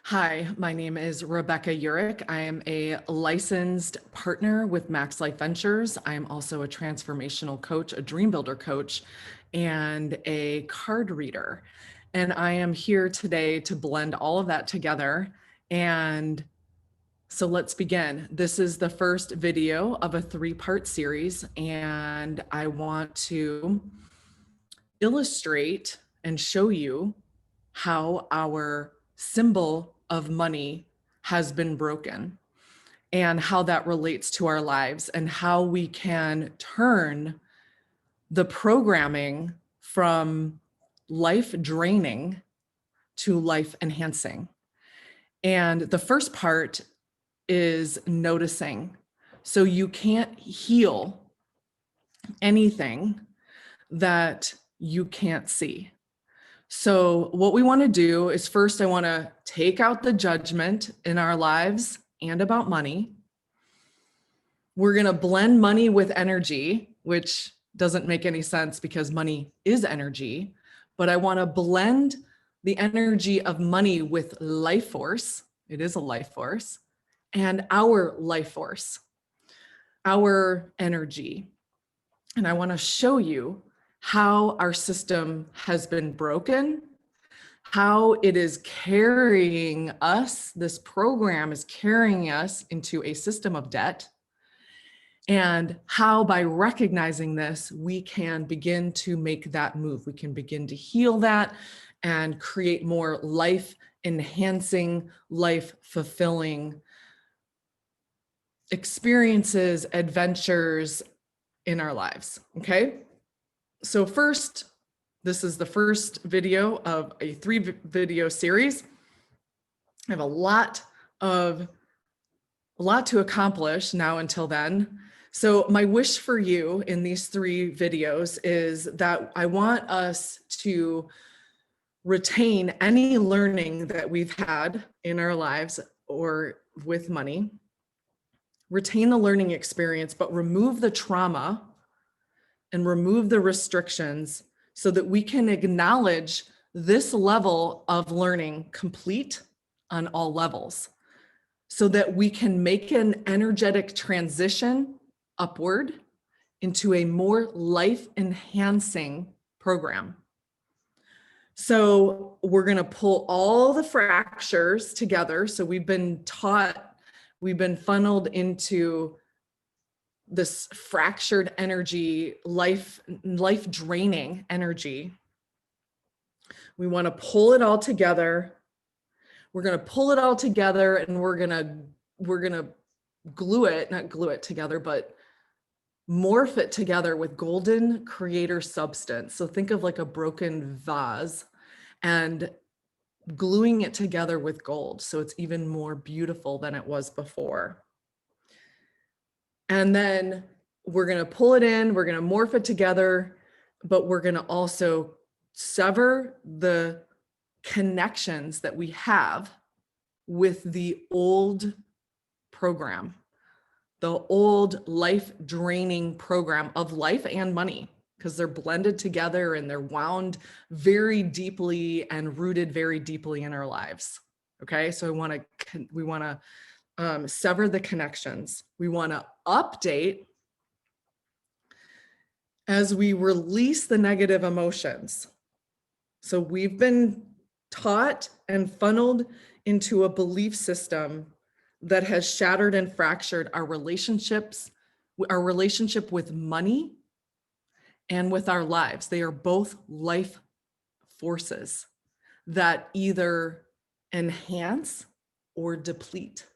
Hi, my name is Rebecca Urich. I am a licensed partner with Max Life Ventures. I am also a transformational coach, a dream builder coach, and a card reader. And I am here today to blend all of that together. And so let's begin. This is the first video of a 3-part series, and I want to illustrate and show you how our symbol of money has been broken and how that relates to our lives and how we can turn the programming from life draining to life enhancing. And the first part is noticing. So you can't heal anything that you can't see. So what we want to do is first, I want to take out the judgment in our lives and about money. We're going to blend money with energy, which doesn't make any sense because money is energy, but I want to blend the energy of money with life force. It is a life force, and our life force, our energy. And I want to show you how our system has been broken, how it is carrying us, this program is carrying us into a system of debt, and how by recognizing this, we can begin to make that move. We can begin to heal that and create more life-enhancing, life-fulfilling experiences, adventures in our lives, okay? So first, this is the first video of a 3-video series. I have a lot to accomplish now until then. So my wish for you in these 3 videos is that I want us to retain any learning that we've had in our lives or with money, retain the learning experience, but remove the trauma and remove the restrictions so that we can acknowledge this level of learning complete on all levels, so that we can make an energetic transition upward into a more life-enhancing program. So we're going to pull all the fractures together. So we've been taught, we've been funneled into this fractured energy, life draining energy. We want to pull it all together. We're going to pull it all together, and we're going to glue it, not glue it together, but morph it together with golden creator substance. So think of like a broken vase and gluing it together with gold, so it's even more beautiful than it was before. And then we're going to pull it in, we're going to morph it together, but we're going to also sever the connections that we have with the old program, the old life draining program of life and money, because they're blended together and they're wound very deeply and rooted very deeply in our lives. Okay, so we want to sever the connections. We want to update as we release the negative emotions. So we've been taught and funneled into a belief system that has shattered and fractured our relationships, our relationship with money and with our lives. They are both life forces that either enhance or deplete.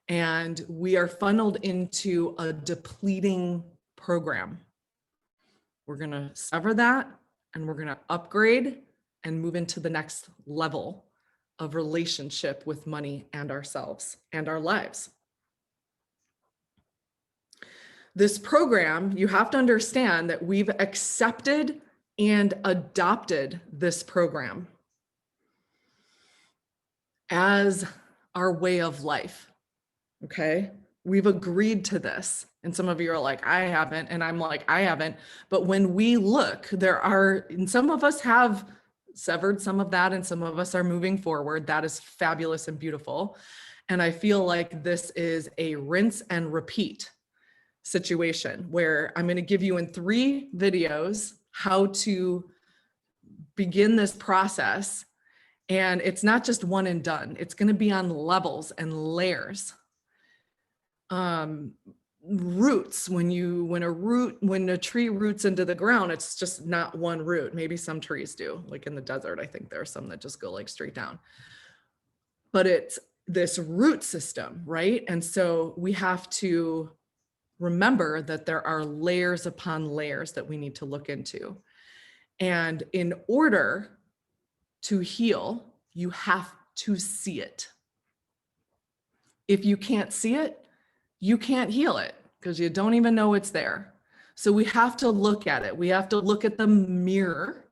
And we are funneled into a depleting program. We're going to sever that, and we're going to upgrade and move into the next level of relationship with money and ourselves and our lives. This program, you have to understand that we've accepted and adopted this program as our way of life. Okay, we've agreed to this. And some of you are like, I haven't. And I'm like, I haven't. But when we look, and some of us have severed some of that and some of us are moving forward. That is fabulous and beautiful. And I feel like this is a rinse and repeat situation where I'm going to give you in 3 videos how to begin this process. And it's not just one and done. It's going to be on levels and layers. Roots, when a tree roots into the ground, it's just not one root. Maybe some trees do, like in the desert. I think there are some that just go like straight down. But it's this root system, right? And so we have to remember that there are layers upon layers that we need to look into. And in order to heal, you have to see it. If you can't see it, you can't heal it because you don't even know it's there. So we have to look at it. We have to look at the mirror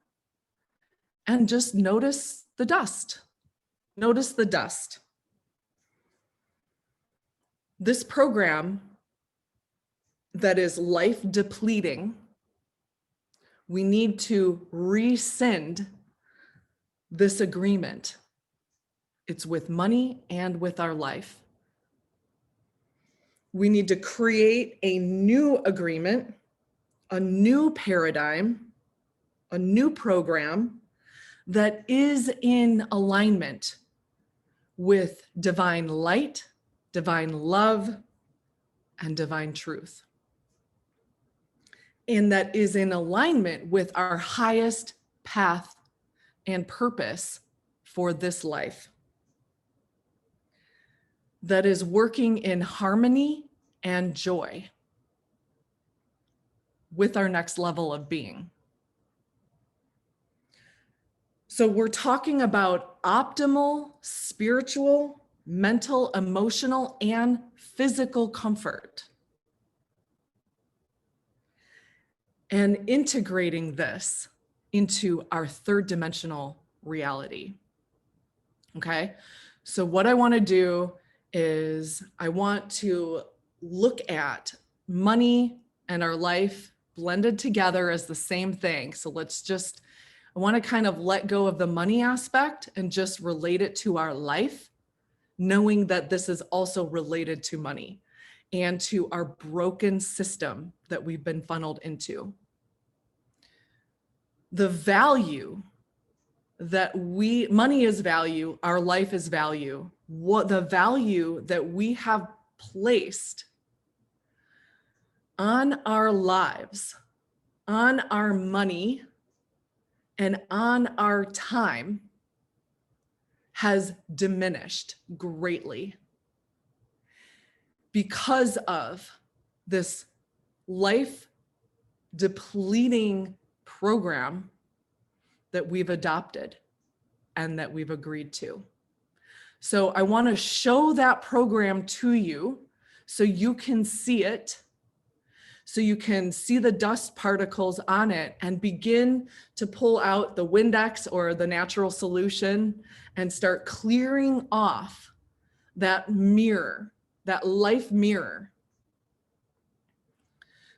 and just notice the dust. Notice the dust. This program that is life depleting, we need to rescind this agreement. It's with money and with our life. We need to create a new agreement, a new paradigm, a new program that is in alignment with divine light, divine love, and divine truth. And that is in alignment with our highest path and purpose for this life. That is working in harmony and joy with our next level of being. So we're talking about optimal spiritual, mental, emotional, and physical comfort. And integrating this into our 3rd dimensional reality. Okay, so what I want to do is I want to look at money and our life blended together as the same thing. So I want to kind of let go of the money aspect and just relate it to our life, knowing that this is also related to money and to our broken system that we've been funneled into. The value that money is value, our life is value. What the value that we have placed on our lives, on our money, and on our time has diminished greatly because of this life depleting program that we've adopted and that we've agreed to. So I want to show that program to you so you can see it, so you can see the dust particles on it and begin to pull out the Windex or the natural solution and start clearing off that mirror, that life mirror,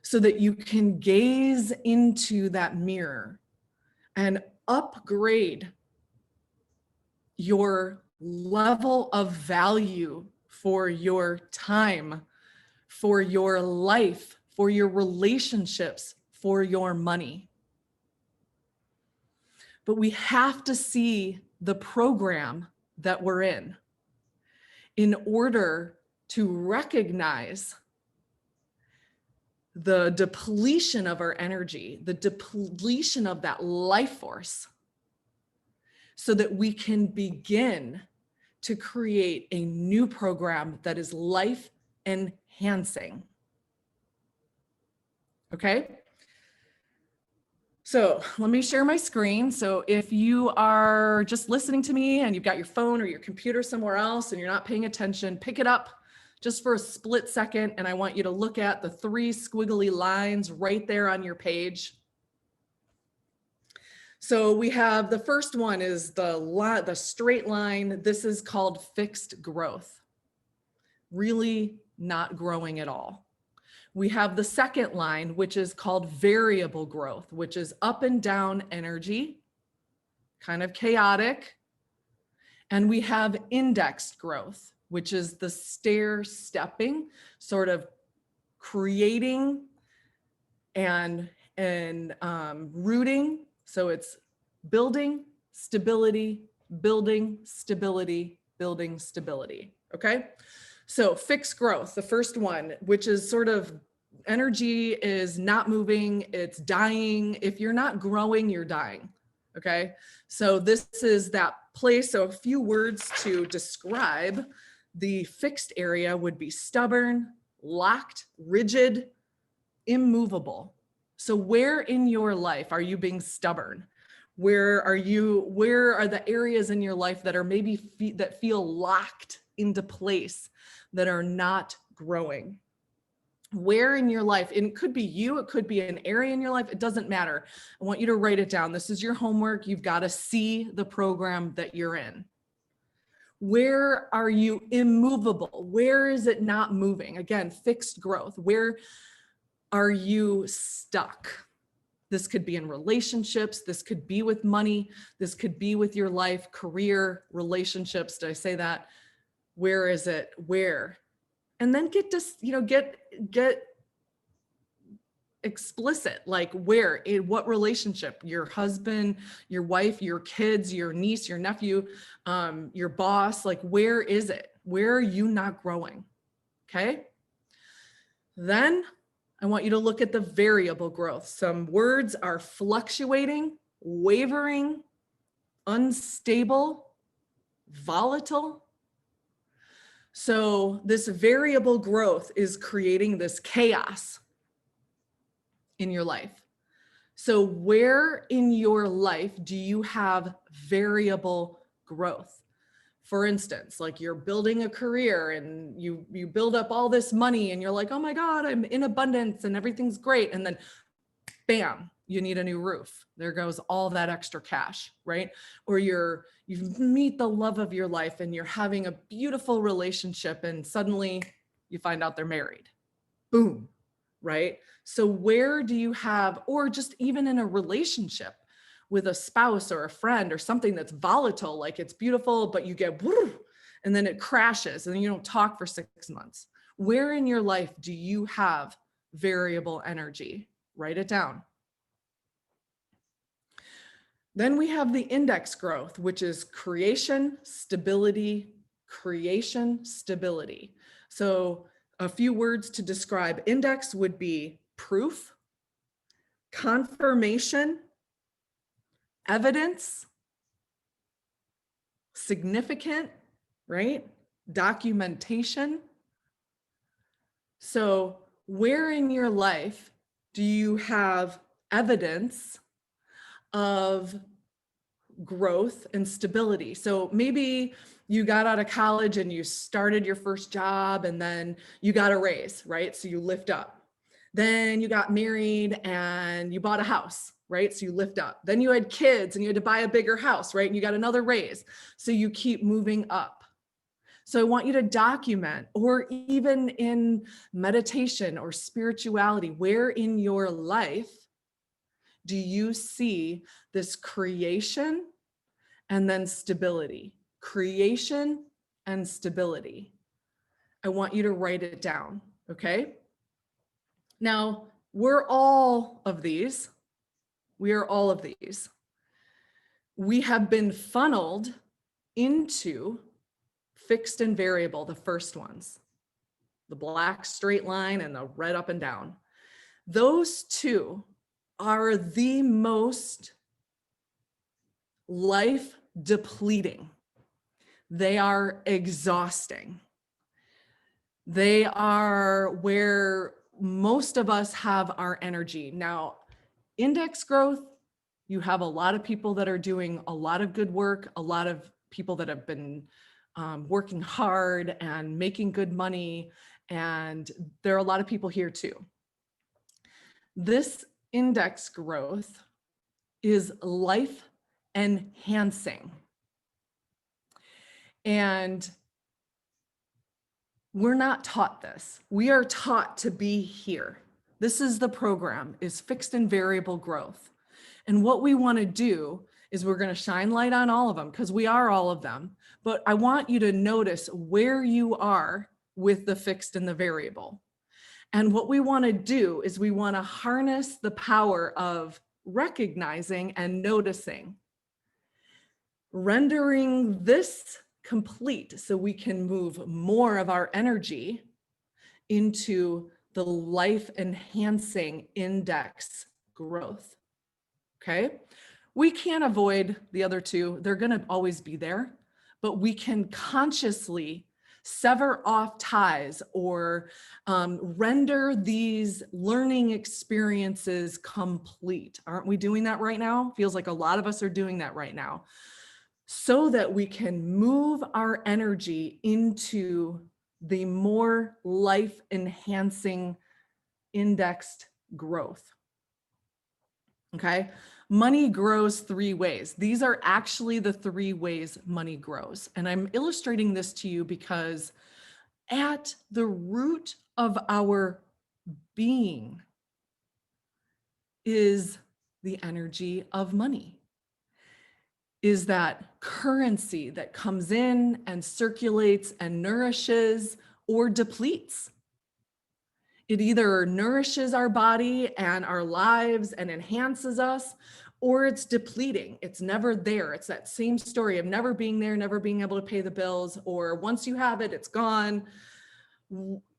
so that you can gaze into that mirror and upgrade your level of value for your time, for your life, for your relationships, for your money. But we have to see the program that we're in order to recognize the depletion of our energy, the depletion of that life force, so that we can begin to create a new program that is life enhancing. Okay? So let me share my screen. So if you are just listening to me and you've got your phone or your computer somewhere else and you're not paying attention, pick it up just for a split second. And I want you to look at the 3 squiggly lines right there on your page. So we have the first one is the straight line. This is called fixed growth. Really not growing at all. We have the second line, which is called variable growth, which is up and down energy, kind of chaotic. And we have indexed growth, which is the stair stepping, sort of creating and rooting. So it's building stability, building stability, building stability. Okay. So fixed growth, the first one, which is sort of energy is not moving, it's dying. If you're not growing, you're dying. Okay. So this is that place. So a few words to describe the fixed area would be stubborn, locked, rigid, immovable. So where in your life are you being stubborn? Where are the areas in your life that are maybe that feel locked into place, that are not growing? Where in your life, and it could be you, it could be an area in your life, it doesn't matter. I want you to write it down. This is your homework. You've got to see the program that you're in. Where are you immovable? Where is it not moving? Again, fixed growth. Where are you stuck? This could be in relationships. This could be with money. This could be with your life, career, relationships. Did I say that? Where is it? Where? And then get explicit, like where, in what relationship, your husband, your wife, your kids, your niece, your nephew, your boss, like where is it? Where are you not growing? Okay. Then I want you to look at the variable growth. Some words are fluctuating, wavering, unstable, volatile. So this variable growth is creating this chaos in your life. So where in your life do you have variable growth? For instance, like you're building a career and you build up all this money and you're like, oh my God, I'm in abundance and everything's great. And then bam, you need a new roof. There goes all that extra cash, right? Or you meet the love of your life and you're having a beautiful relationship and suddenly you find out they're married. Boom, right? So where do you have, or just even in a relationship with a spouse or a friend or something that's volatile, like it's beautiful, but you get woo, and then it crashes and then you don't talk for 6 months. Where in your life do you have variable energy? Write it down. Then we have the index growth, which is creation, stability, creation, stability. So a few words to describe index would be proof, confirmation, evidence, significant, right? Documentation. So where in your life do you have evidence of growth and stability? So maybe you got out of college and you started your first job and then you got a raise, right? So you lift up. Then you got married and you bought a house, right? So you lift up. Then you had kids and you had to buy a bigger house, right? And you got another raise. So you keep moving up. So I want you to document, or even in meditation or spirituality, where in your life do you see this creation and then stability? Creation and stability. I want you to write it down, okay? Now, we're all of these. We are all of these. We have been funneled into fixed and variable, the first ones, the black straight line and the red up and down. Those two are the most life depleting. They are exhausting. They are where most of us have our energy. Now, index growth, you have a lot of people that are doing a lot of good work, a lot of people that have been working hard and making good money. And there are a lot of people here too. This index growth is life enhancing. And we're not taught this. We are taught to be here. This is the program, is fixed and variable growth. And what we want to do is we're going to shine light on all of them because we are all of them. But I want you to notice where you are with the fixed and the variable. And what we want to do is we want to harness the power of recognizing and noticing, rendering this complete so we can move more of our energy into the life enhancing index growth. Okay. We can't avoid the other two. They're going to always be there, but we can consciously sever off ties or render these learning experiences complete. Aren't we doing that right now? Feels like a lot of us are doing that right now, so that we can move our energy into the more life enhancing indexed growth. Okay. Money grows 3 ways. These are actually the 3 ways money grows. And I'm illustrating this to you because at the root of our being is the energy of money, is that currency that comes in and circulates and nourishes or depletes. It either nourishes our body and our lives and enhances us, or it's depleting. It's never there. It's that same story of never being there, never being able to pay the bills, or once you have it, it's gone.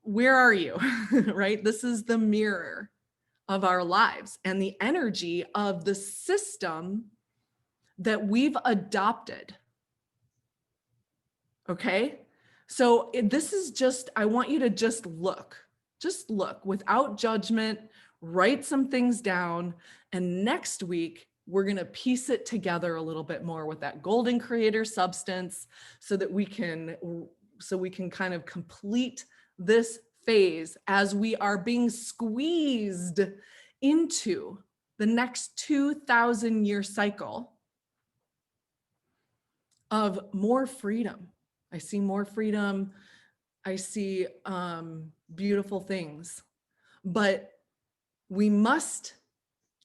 Where are you? Right? This is the mirror of our lives and the energy of the system that we've adopted. Okay? So this is just, I want you to just look without judgment, write some things down. And next week, we're going to piece it together a little bit more with that golden creator substance so that we can kind of complete this phase as we are being squeezed into the next 2,000-year cycle of more freedom. I see more freedom. I see beautiful things, but we must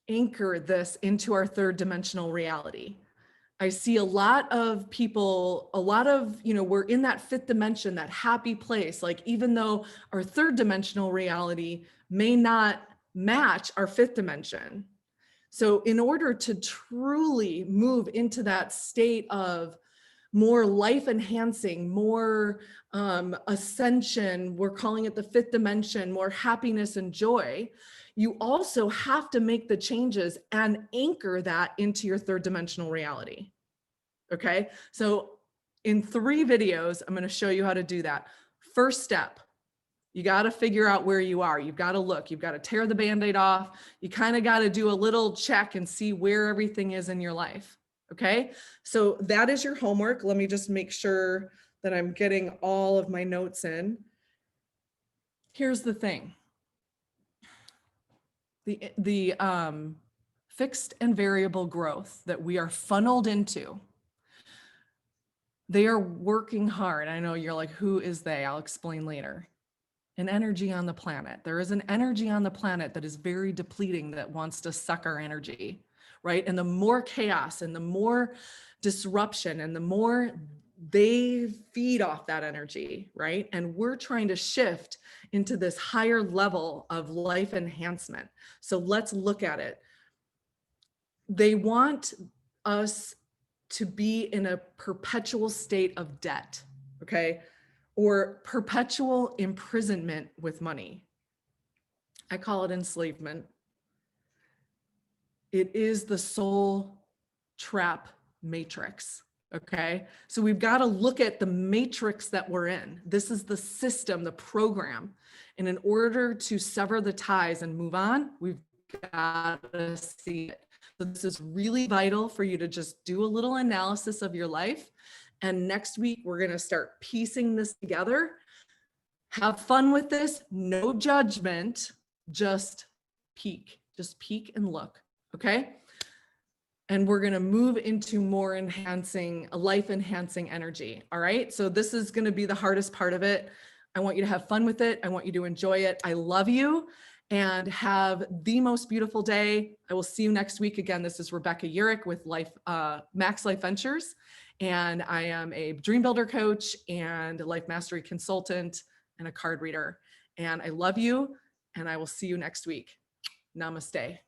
anchor this into our 3rd dimensional reality. I see a lot of people, we're in that 5th dimension, that happy place. Like, even though our 3rd dimensional reality may not match our 5th dimension. So in order to truly move into that state of more life enhancing, more ascension, we're calling it the 5th dimension, more happiness and joy, you also have to make the changes and anchor that into your 3rd dimensional reality. Okay. So in 3 videos, I'm going to show you how to do that. First step, you got to figure out where you are. You've got to look, you've got to tear the Band-Aid off. You kind of got to do a little check and see where everything is in your life. Okay. So that is your homework. Let me just make sure that I'm getting all of my notes in. Here's the thing. The fixed and variable growth that we are funneled into, they are working hard. I know you're like, who is they? I'll explain later. An energy on the planet. There is an energy on the planet that is very depleting, that wants to suck our energy, right? And the more chaos and the more disruption and the more they feed off that energy, right? And we're trying to shift into this higher level of life enhancement. So let's look at it. They want us to be in a perpetual state of debt, okay? Or perpetual imprisonment with money. I call it enslavement. It is the soul trap matrix. Okay. So we've got to look at the matrix that we're in. This is the system, the program. And in order to sever the ties and move on, we've got to see it. So this is really vital for you to just do a little analysis of your life. And next week, we're going to start piecing this together. Have fun with this. No judgment. Just peek and look. Okay. And we're going to move into more enhancing, life enhancing energy. All right. So this is going to be the hardest part of it. I want you to have fun with it. I want you to enjoy it. I love you. and have the most beautiful day. I will see you next week. Again, this is Rebecca Urich with Max Life Ventures, and I am a dream builder coach and a life mastery consultant and a card reader. And I love you, and I will see you next week. Namaste.